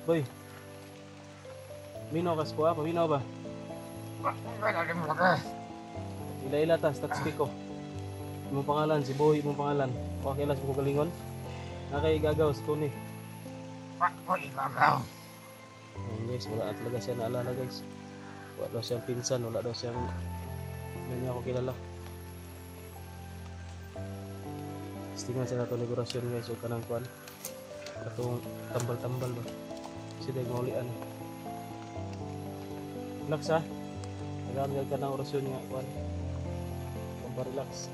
Boy, minaw kas ko ha, paminaw ba? Ila-ila tas, tatspik ko. Imong pangalan, si Boy, imong pangalan. Okay lang sa kong galingon. Nakay gagaw sa kuni. Guys, wala talaga siya naalala guys. Wala daw siyang pinsan, wala daw siyang hindi niya ako kilala. Tingnan siya na ito negorasyon guys, o kanang kuan. Katong tambal-tambal ba? Kasi dahil maulian. Relax ha. Nagagagag ka ng orasyon nga kuan. Relax.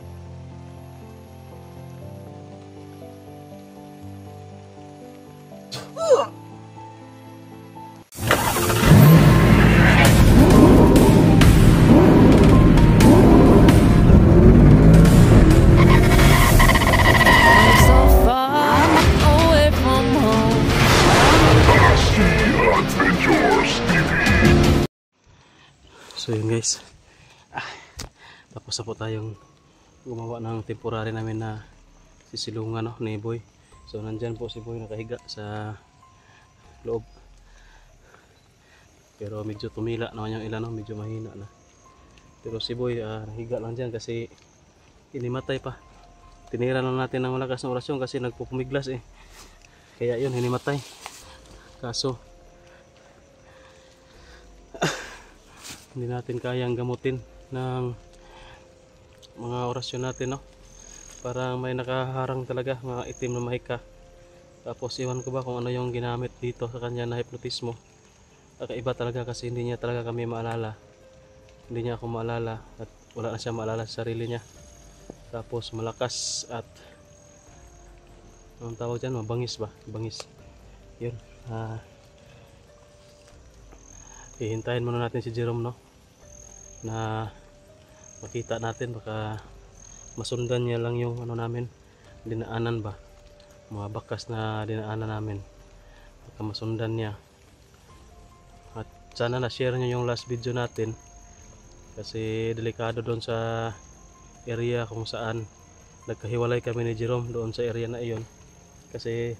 So yun guys, tapos na po tayong gumawa ng temporary namin na sisilungan ni Boy. So nandyan po si Boy nakahiga sa loob, pero medyo tumila naman yung ilan, medyo mahina na. Pero si Boy nahiga lang dyan kasi hinimatay pa. Tinira lang natin ng malakas na orasyon kasi nagpupumiglas kaya yun hinimatay. Kaso hindi natin kayang gamutin ng mga orasyon natin, parang may nakaharang talaga, mga itim na mahika. Tapos iwan ko ba kung ano yung ginamit dito sa kanya na hipnotismo. Kakaiba talaga kasi hindi niya talaga kami maalala, hindi niya ako maalala at wala na siya maalala sa sarili niya. Tapos malakas at anong tawag dyan, mabangis ba? Bangis yun. Hihintayin muna natin si Jerome na makita natin, baka masundan niya lang yung ano namin, dinaanan ba, mga bakas na dinaanan namin, baka masundan niya. At sana na-share niya yung last video natin kasi delikado doon sa area kung saan nagkahiwalay kami ni Jerome, doon sa area na iyon kasi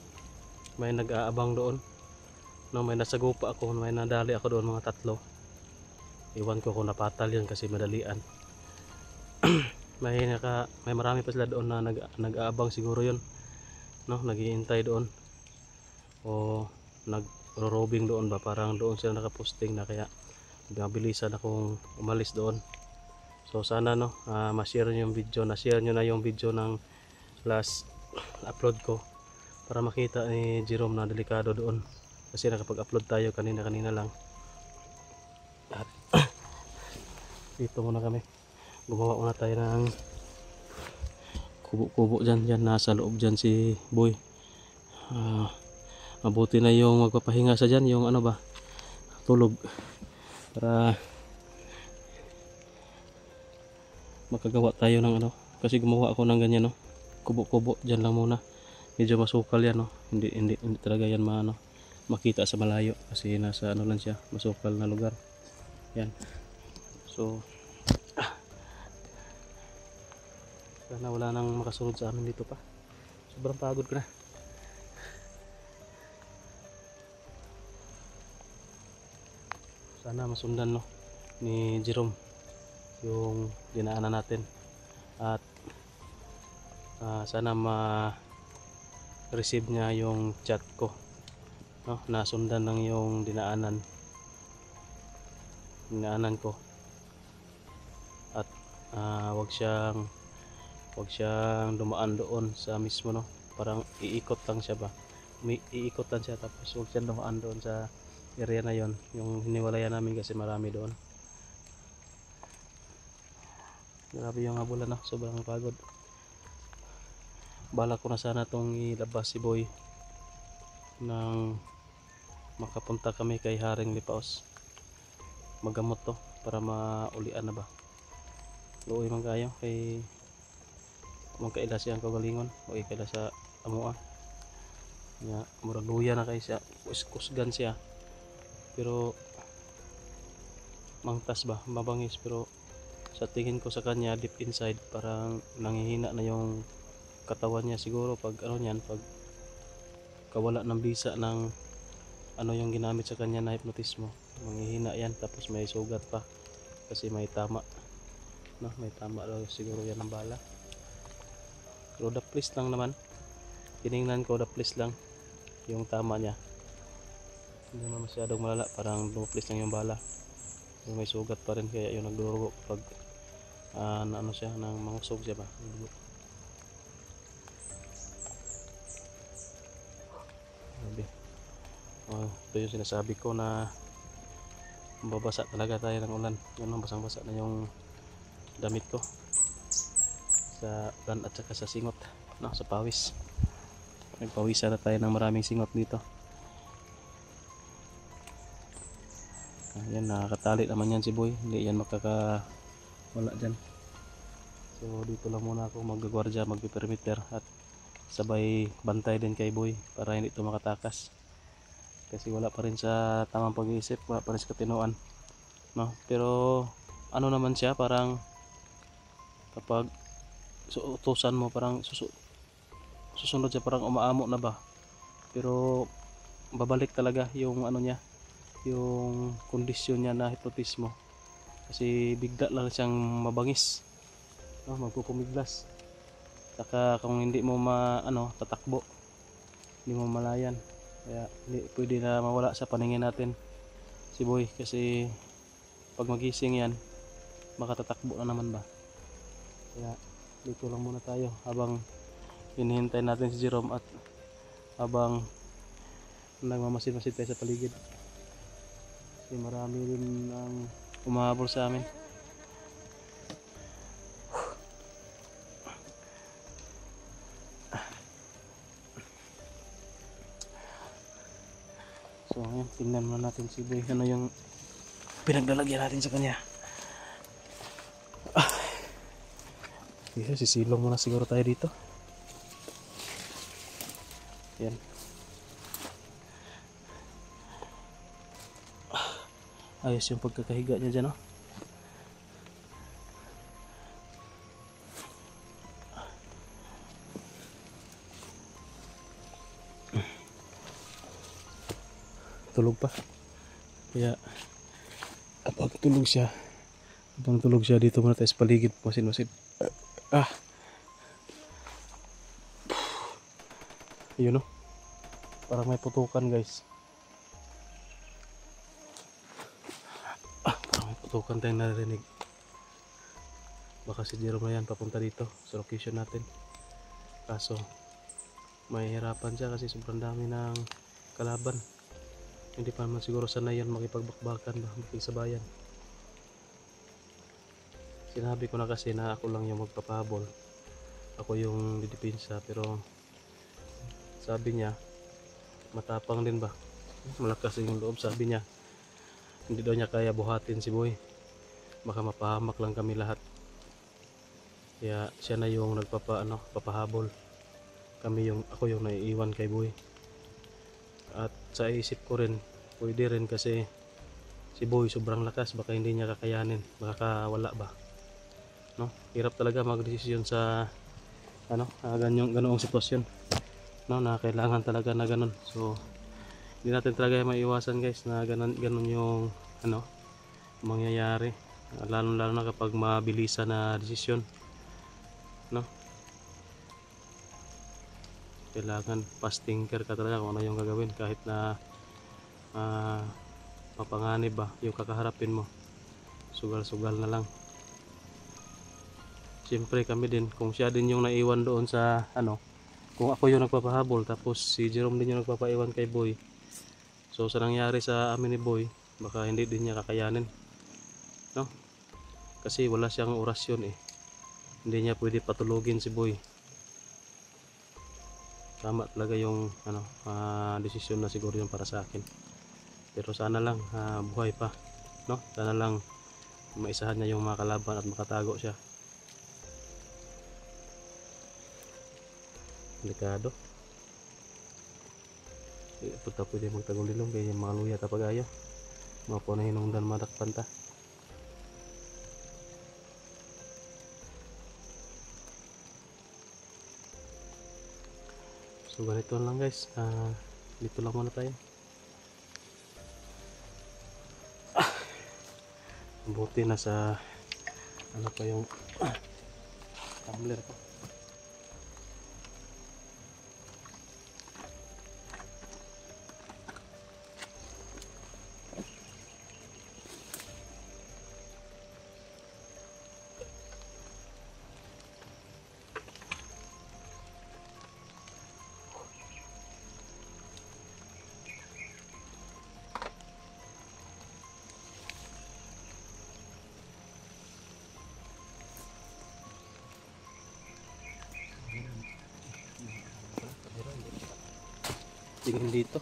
may nag-aabang doon. May nasagupa ako, may nadali ako doon, mga 3. Iwan ko kung napatal yun kasi madalian. may marami pa sila doon na nag-aabang siguro yun, naghihintay doon o nag-robing doon ba, parang doon sila nakaposting na, kaya nabilisan akong umalis doon. So sana ma-share nyo yung video, na-share nyo na yung video ng last upload ko para makita ni Jerome na delikado doon. Kasi nakapag-upload tayo kanina lang. At dito muna kami. Gumawa muna tayo ng kubo-kubo dyan. Nasa loob dyan si Boy. Mabuti na yung magpapahinga sa dyan. Yung ano ba, tulog. Para makagawa tayo ng ano. Kasi gumawa ako ng ganyan, kubo-kubo dyan lang muna. Medyo masukal yan, Hindi talaga yan makita sa malayo kasi nasa ano lang siya, masukal na lugar yan. So sana wala nang makasunod sa amin dito pa, sobrang pagod ko na. Sana masundan ni Jerome yung dinaanan natin at sana ma-receive niya yung chat ko, nasundan lang yung dinaanan ko at wag siyang dumaan doon sa mismo, parang iikot lang siya ba, iikot lang siya, tapos wag siyang dumaan doon sa area na yon, yung hiniwalayan namin kasi marami doon. Grabe yung habulan, sobrang pagod. Bala ko na sana tong ilabas si Boy nang makapunta kami kay Haring Lipaos, magamot para maulian na ba. Luoy man kayo kay magkaila siyang kagalingon o ikaila sa amua nya, murag luya na kay siya, kusgan siya, pero mangtas ba, mabangis, pero sa tingin ko sa kanya deep inside parang nanghihina na yung katawan niya siguro pag pag kawala ng bisa ng ano yung ginamit sa kanya na hypnotismo. Manghihina yan, tapos may sugat pa kasi may tama, no? May tama daw siguro yan ng bala. Pero the place lang naman, tiningnan ko, the place lang yung tama niya, hindi naman masyadong malala, parang duplis lang yung bala. Yung may sugat pa rin, kaya yung nagdurugo kapag na ano siya, nang mangusog siya ba. Ito yung sinasabi ko na babasa talaga tayo ng ulan. Yun, basang basa na yung damit ko sa ulan at saka sa singot, no, sa pawis. Nagpawisan na tayo ng maraming singot dito. Ayan, nakakatali naman yan si Boy, hindi yan makakawala dyan. So dito lang muna ako mag-guardia, mag-perimeter at sabay bantay din kay Boy para hindi ito makatakas. Kasi wala pa rin sa tamang pag-iisip, wala pa rin sa katinuan, no? Pero ano naman siya, parang kapag utusan mo, parang susunod siya, parang umaamo na ba. Pero babalik talaga yung ano niya, yung kondisyon niya na hypnotismo, kasi bigla lang siyang mabangis, no? Magpupumiglas, saka kung hindi mo tatakbo, hindi mo malayan, kaya hindi pwede na mawala sa paningin natin si Boy, kasi pag magising yan makatatakbo na naman ba. Kaya dito lang muna tayo habang hinihintay natin si Jerome at habang nagmamasid-masid tayo sa paligid. Kasi marami rin ang umahabol sa amin. So ngayon, tingnan muna natin si Boy, ano yung pinaglalagyan natin sa kanya. Sisilong muna siguro tayo dito. Yan. Ayos yung pagkakahiga niya dyan, no? Tulog pa. Kaya habang tulog siya dito muna tayo sa paligid, masin-masin. Yun, no? Parang may putukan, guys. Parang may putukan tayong narinig. Baka si Jerome na yan papunta dito sa location natin. Kaso mahihirapan siya kasi sobrang dami ng kalaban. Hindi pa naman siguro sanay yan makipagbakbakan ba, makiksabayan. Sinabi ko na kasi na ako lang yung magpapahabol, ako yung didipinsa, pero sabi niya matapang din ba, malakas yung loob. Sabi niya hindi daw niya kaya buhatin si Boy, baka mapahamak lang kami lahat. Kaya siya na yung papahabol. Ako yung naiiwan kay Boy. At sa isip ko rin, pwede rin kasi si Boy sobrang lakas, baka hindi niya kakayanin, baka wala ba, no? Hirap talaga magdesisyon sa ganoong sitwasyon, no, na kailangan talaga na ganun. So hindi natin talaga maiiwasan, guys, na ganun yung mangyayari, lalo na kapag mabilisan na desisyon, no? Kailangan fast thinker ka talaga kung ano yung gagawin, kahit na mapanganib ba yung kakaharapin mo, sugal-sugal na lang. Siyempre kami din, kung siya din yung naiwan doon sa kung ako yung nagpapahabol tapos si Jerome din yung nagpapaiwan kay Boy, so sa nangyari sa amin ni Boy, baka hindi din niya kakayanin, no? Kasi wala siyang orasyon hindi niya pwede patulogin si Boy. Tama talaga yung desisyon na siguro yung para sa akin. Pero sana lang buhay pa, no? Sana lang maisahan niya yung mga kalaban at makatago siya. Delikado. Punta pwede magtagulilong kaya mga luya tapag ayo. Mga po na hinungdan madakpan ta. So ganito lang, guys. Dito lang muna tayo. buti na sa ano pa yung tumbler ko. Tingin dito.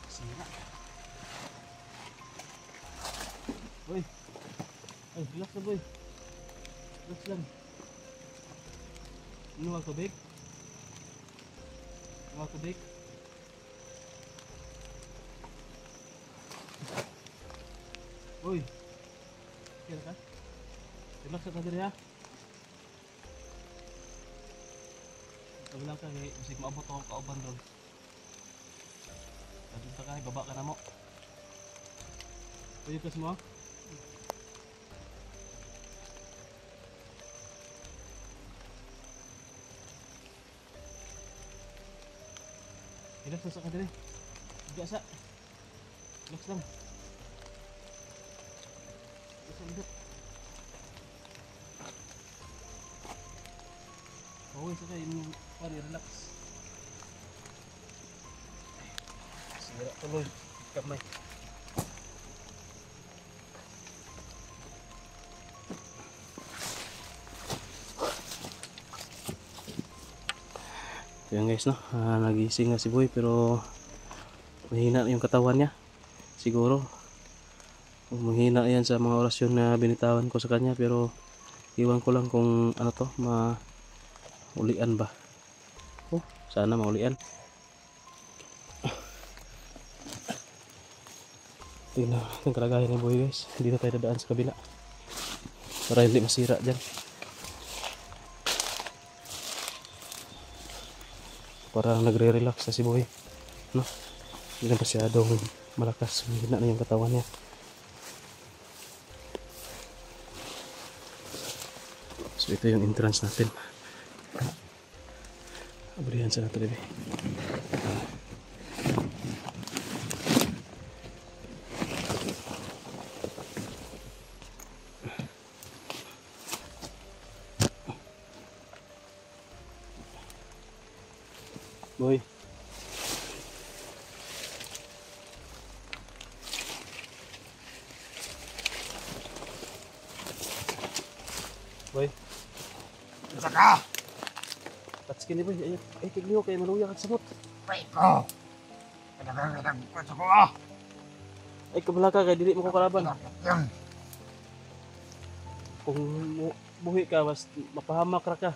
Sira. Boy. Ay, relax na boy. Relax lang. Inuwag tubig? Inuwag tubig? Boy. Kira ka? Relax na diri ha? Sabi lang ka, masig maabot ako kauban doon. Sabi ka kay, baba ka na mo. Pwede ka mo? Relax lang sa ka diri. Biasa. Relax lang. Relax lang. Bawal sa kayo yung relax. Sira tuloy. Kamay. Yan guys, no, nagising na si Boy pero mahina yung katawan niya siguro. Mahina yan sa mga orasyon na binitawan ko sa kanya, pero iwan ko lang kung ano to, maulian ba. Oh, sana maulian. Tingnan natin kalagayan ni Boy guys. Dito tayo dadaan sa kabila para hindi masira dyan. Parang nagre-relax na si Boy, no? Hindi na masyadong malakas, mahina na yung katawan niya. So ito yung entrance natin. Abrihan sa natin bebe. Boy. Boy. Saka! Patski ni Boy. Ay, kigliho kayo maluya kag samot. Wait ko! Pinagagandang ko ko ah! Ay, kabalaka kay dili mo ko kalaban. Yan! Kung buhi ka, mas mapahamak ra ka.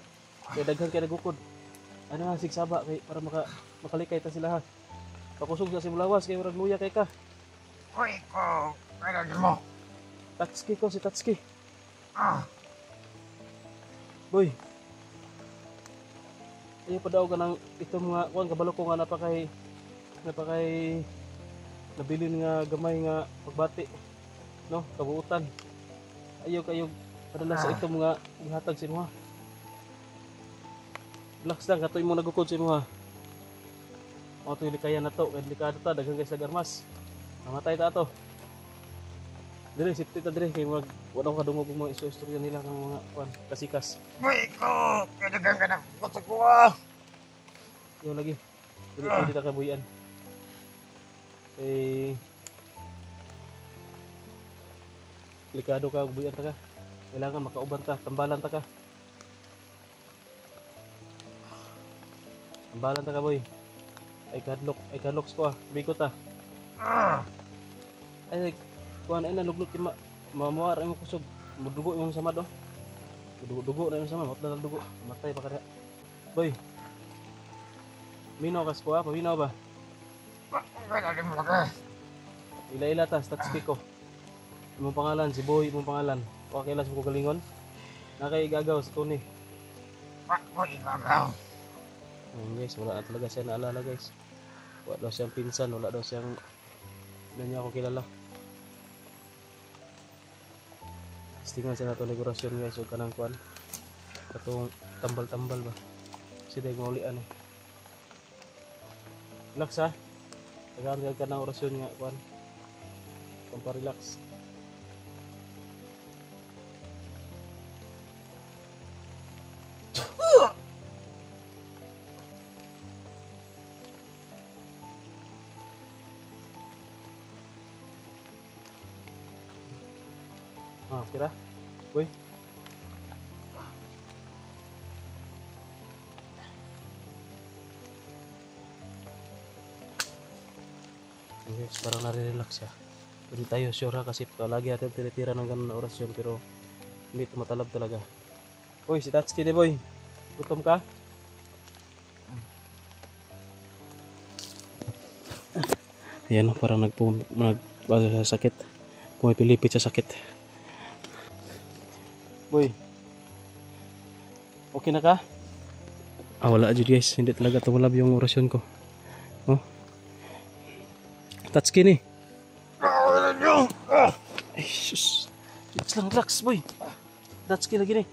Kaya daghan kay nagukod. Ano nga, sigsaba kay para makalikay ta sila ha. Pakusog sa simulawas kay murag luya kay ka. Wait ko! Kailangan mo! Tatski ko, si Tatski. Ah! Boy. Ayaw pa daw ka ng itong mga kuwan kabalo ko nga napakay nabilin nga gamay nga pagbati, no, kabuutan. Ayaw kayo padala sa itong mga ihatag sa inyo ha. Relax lang, katoy mo nagukod sa inyo ha. O ito yung likayan na to, kaya delikado ta, daghang guys nagarmas. Namatay ta ato. Dire, safety ta dire, kaya wala ko kadungog ng mga istorya nila ng mga kuwan, kasikas. Wait ko! Pinagagandang ko ah! Yung lagi, hindi ta kabuyan. Eh, delikado ka, buyan ta ka. Kailangan makauban ta, tambalan ta ka. Tambalan ta ka boy. Ay kadloks ko ah, bigot ah. Ay, kuhan ay naluglot yung mamuar ay mo kusog. Mudugo yung samad oh. Dugo na yung samad, matla ng dugo. Matay pa kaya. Boy. Minaw kas ko ha, paminaw ba? Wala din mo ka. Ila-ila tas, tatski ko. Imong pangalan, si Boy, imong pangalan. Okay lang sa ko galingon. Nakay gagaw sa tuni. Mo ibagaw. Ayun guys, wala na talaga siya naalala guys. Wala daw siyang pinsan, wala daw siyang hindi niya ako kilala. Tingnan siya na ito negorasyon guys, huwag ka ng kuhan. Katong tambal-tambal ba. Kasi dahil maulian eh. Relax ha. Tagaan ka ng orasyon nga kuhan. Pampa-relax. Ah, kira. Boy. Guys, parang nare-relax siya. Hindi tayo sure ha, kasi lagi natin tinitira ng ganun na orasyon pero hindi tumatalab talaga. Boy, si Tatsuki de boy. Gutom ka? Ayan, parang sa sakit. Pumipilipit sa sakit. Boy. Okay na ka? Ah, wala aja guys. Hindi talaga tumulab yung orasyon ko. Oh. Tatsuki ni. Ay, sus. Relax lang, relax boy. Tatsuki lagi ni.